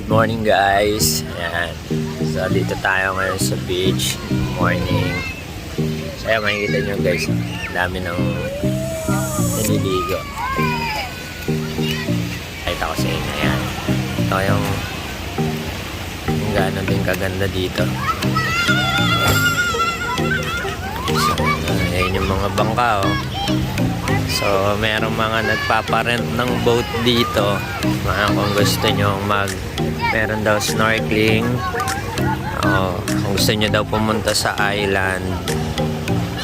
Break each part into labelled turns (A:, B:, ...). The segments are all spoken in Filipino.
A: Good morning guys. Ayan. So dito tayo ngayon sa beach. Morning. So ayan, makikita nyo guys. Dami ng naliligo. Kahit ako sa inyo. Ayan. Ito yung gano'n din kaganda dito. So ayan yung mga bangka oh. So, merong mga nagpaparent ng boat dito. Kung gusto nyo meron daw snorkeling. Kung gusto nyo daw pumunta sa island.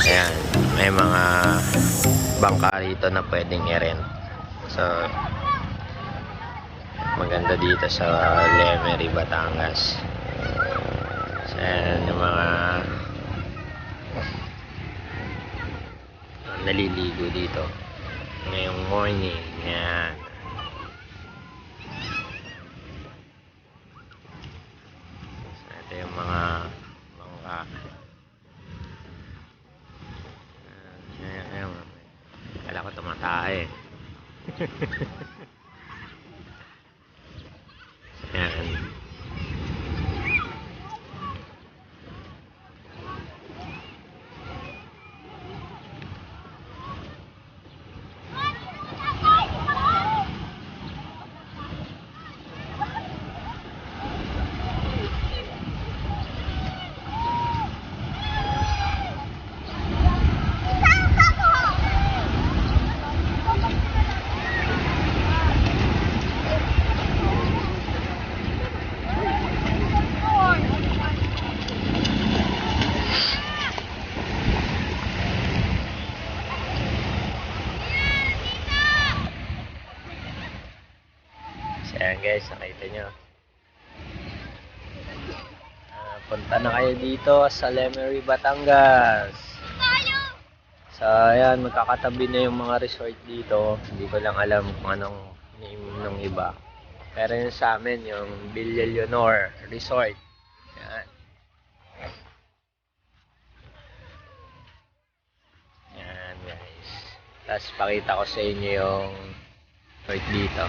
A: Ayan, may mga bangka rito na pwedeng i-rent. So, maganda dito sa Lemery, Batangas. So, ayan yung mga naliligo dito ngayong morning. Yan. So, ito yung mga bangka. Ayan. Kala ko tumatae. Yan. Ayan guys, nakita nyo. Punta na kayo dito sa Lemery, Batangas. So ayan, magkakatabi na yung mga resort dito. Hindi ko lang alam kung anong name ng iba. Pero yung sa amin, yung Villa Leonor Resort. Ayan. Ayan guys. Tapos pakita ko sa inyo yung resort dito.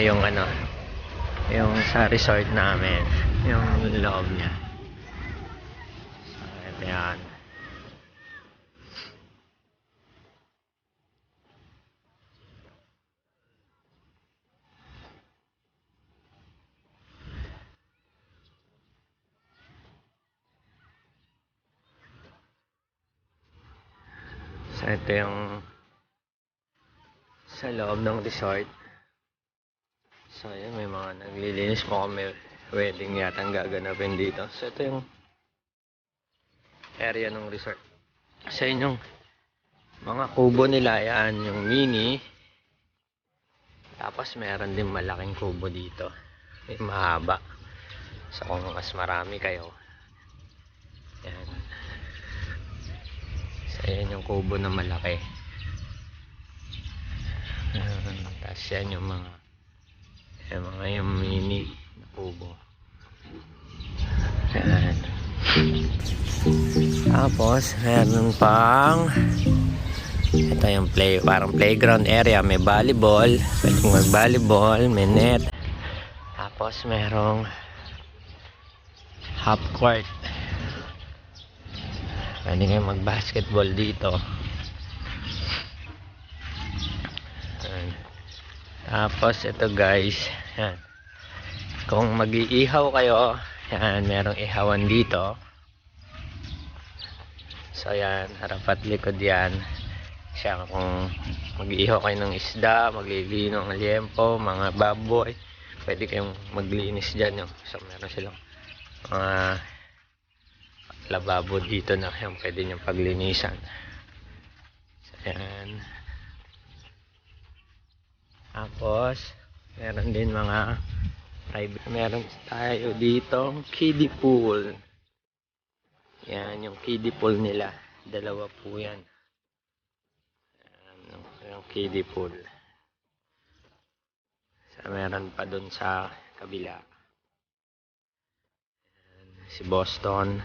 A: Yung ano, yung sa resort namin, yung loob niya. So, ayan. So, ito yung sa loob ng resort. So, ayan, may mga naglilinis mo kung may wedding yatang gaganapin dito. So, ito yung area ng resort. Sa inyong mga kubo nila, yan, yung mini. Tapos, meron din malaking kubo dito. May mahaba. So, kung mas marami kayo. Yan. So, ayan yung kubo na malaki. Tapos, yan yung mga yung mini na kubo. Yan. Tapos, meron pang ito yung parang playground area. May volleyball. Pwedeng mag-volleyball. May net. Tapos, merong half court. Pwede kayo mag-basketball dito. Yan. Tapos, ito guys. Yan. Kung mag-iihaw kayo, yan, merong ihawan dito. So, yan, harap at likod yan. Siya, kung mag-iihaw kayo ng isda, maglilino ng liempo, mga baboy, pwede kayong maglinis dyan. Yung. So, meron silang mga lababo dito na yung pwede niyong paglinisan. So, yan. Tapos, meron din mga private. Meron tayo dito kiddie pool. Yan, yung kiddie pool nila. Dalawa po yan. Yan, yung kiddie pool. So, meron pa dun sa kabila. Yan, si Boston.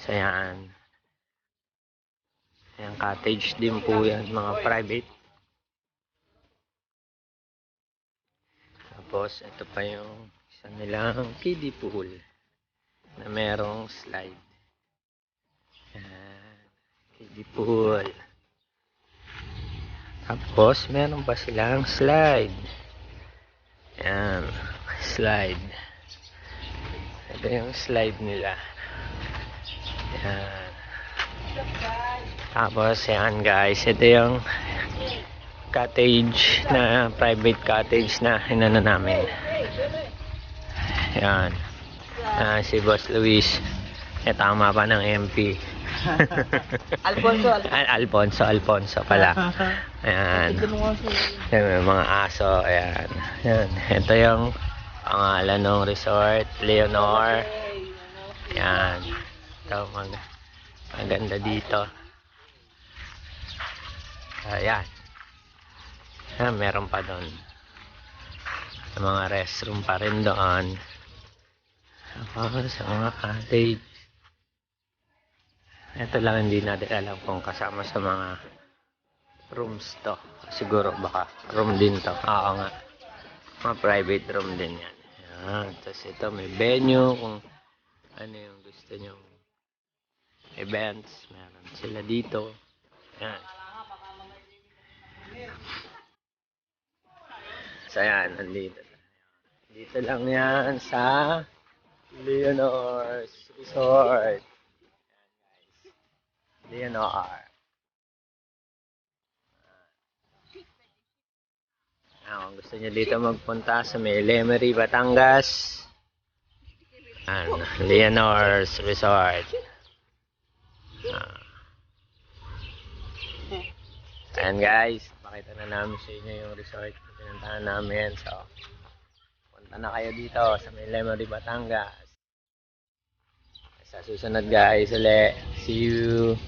A: So, yan. Yan, cottage din po yan. Mga private. Tapos, ito pa yung Isa nilang kiddie pool na merong slide. Yan. Kiddie pool. Tapos, meron pa silang slide. Yan. Slide. Ito yung slide nila. Yan. Tapos, yan guys. Ito yung cottage na private cottage na hinano namin. Yan. Si Boss Luis. Tama pa ng MP. Alfonso pala. Ayan. Ayan, may mga aso. Ayan. Ayan. Ito yung pangalan ng resort. Leonor. Ayan. Ito, maganda dito. Ayan. Ayan, meron pa doon. Mga restroom pa rin doon. Tapos, sa mga cottage. Ito lang hindi natin alam kung kasama sa mga rooms to. Siguro baka room din to. Oo nga. Mga private room din yan. Yan. Tapos ito may venue kung ano yung gusto nyong events. Meron sila dito. Yan. So yan, nandito. Dito lang yan sa Leonor's Resort. Leonor. Kung gusto niyo dito magpunta sa may Lemery, Batangas. Leonor's Resort. Ayan guys, pakita na namin sa inyo yung resort na pinuntahan namin. So, punta na kayo dito sa may Lemery, Batangas. Sa susunod guys, ulit. See you!